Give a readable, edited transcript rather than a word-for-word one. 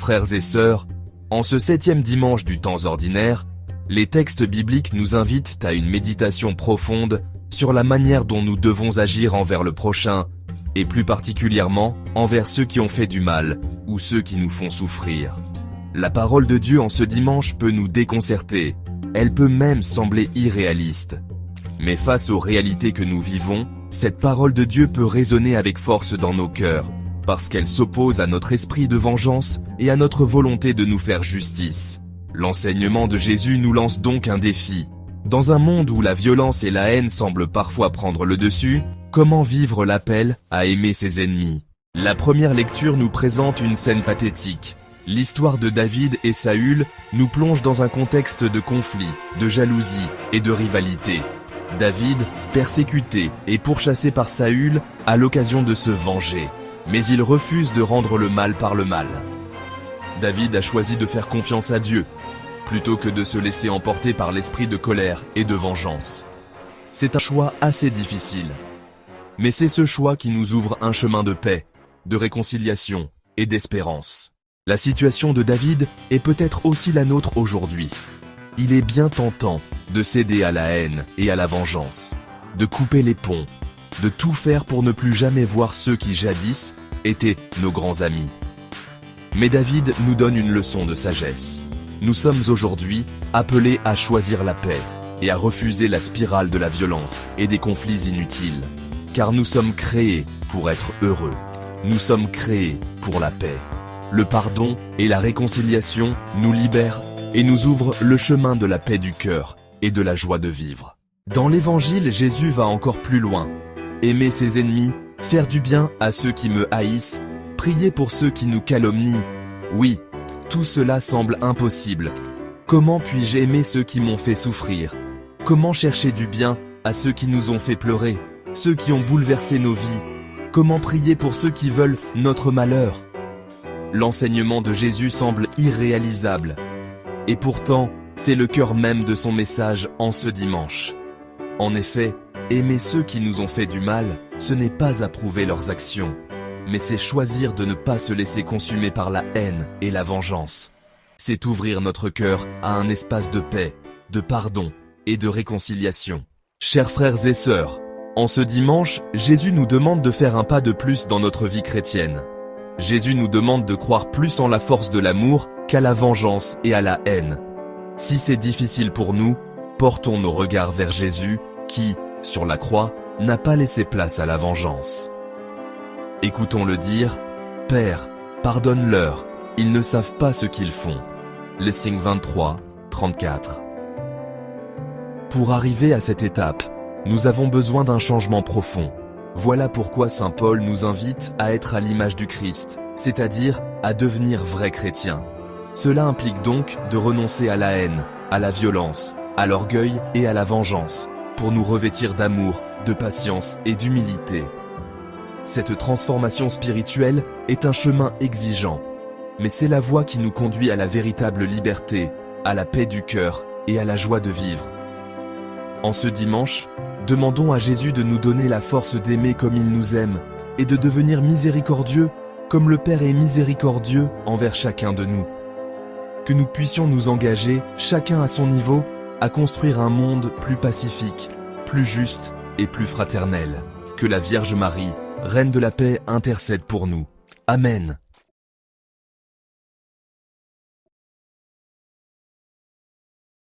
frères et sœurs, en ce 7e dimanche du temps ordinaire, les textes bibliques nous invitent à une méditation profonde sur la manière dont nous devons agir envers le prochain, et plus particulièrement envers ceux qui ont fait du mal ou ceux qui nous font souffrir. La parole de Dieu en ce dimanche peut nous déconcerter, elle peut même sembler irréaliste. Mais face aux réalités que nous vivons, cette parole de Dieu peut résonner avec force dans nos cœurs, parce qu'elle s'oppose à notre esprit de vengeance et à notre volonté de nous faire justice. L'enseignement de Jésus nous lance donc un défi. Dans un monde où la violence et la haine semblent parfois prendre le dessus, comment vivre l'appel à aimer ses ennemis? La première lecture nous présente une scène pathétique. L'histoire de David et Saül nous plonge dans un contexte de conflit, de jalousie et de rivalité. David, persécuté et pourchassé par Saül, a l'occasion de se venger. Mais il refuse de rendre le mal par le mal. David a choisi de faire confiance à Dieu, plutôt que de se laisser emporter par l'esprit de colère et de vengeance. C'est un choix assez difficile. Mais c'est ce choix qui nous ouvre un chemin de paix, de réconciliation et d'espérance. La situation de David est peut-être aussi la nôtre aujourd'hui. Il est bien tentant de céder à la haine et à la vengeance, de couper les ponts, de tout faire pour ne plus jamais voir ceux qui jadis étaient nos grands amis. Mais David nous donne une leçon de sagesse. Nous sommes aujourd'hui appelés à choisir la paix et à refuser la spirale de la violence et des conflits inutiles. Car nous sommes créés pour être heureux. Nous sommes créés pour la paix. Le pardon et la réconciliation nous libèrent et nous ouvrent le chemin de la paix du cœur et de la joie de vivre. Dans l'Évangile, Jésus va encore plus loin. Aimer ses ennemis, faire du bien à ceux qui me haïssent, prier pour ceux qui nous calomnient. Oui, tout cela semble impossible. Comment puis-je aimer ceux qui m'ont fait souffrir? Comment chercher du bien à ceux qui nous ont fait pleurer, ceux qui ont bouleversé nos vies? Comment prier pour ceux qui veulent notre malheur? L'enseignement de Jésus semble irréalisable. Et pourtant, c'est le cœur même de son message en ce dimanche. En effet, aimer ceux qui nous ont fait du mal, ce n'est pas approuver leurs actions, mais c'est choisir de ne pas se laisser consumer par la haine et la vengeance. C'est ouvrir notre cœur à un espace de paix, de pardon et de réconciliation. Chers frères et sœurs, en ce dimanche, Jésus nous demande de faire un pas de plus dans notre vie chrétienne. Jésus nous demande de croire plus en la force de l'amour qu'à la vengeance et à la haine. Si c'est difficile pour nous, portons nos regards vers Jésus qui, sur la croix, n'a pas laissé place à la vengeance. Écoutons-le dire, « Père, pardonne-leur, ils ne savent pas ce qu'ils font. » Lessing 23, 34. Pour arriver à cette étape, nous avons besoin d'un changement profond. Voilà pourquoi saint Paul nous invite à être à l'image du Christ, c'est-à-dire à devenir vrais chrétiens. Cela implique donc de renoncer à la haine, à la violence, à l'orgueil et à la vengeance, pour nous revêtir d'amour, de patience et d'humilité. Cette transformation spirituelle est un chemin exigeant, mais c'est la voie qui nous conduit à la véritable liberté, à la paix du cœur et à la joie de vivre. En ce dimanche, demandons à Jésus de nous donner la force d'aimer comme il nous aime et de devenir miséricordieux comme le Père est miséricordieux envers chacun de nous. Que nous puissions nous engager, chacun à son niveau, à construire un monde plus pacifique, plus juste et plus fraternel. Que la Vierge Marie, Reine de la paix, intercède pour nous. Amen.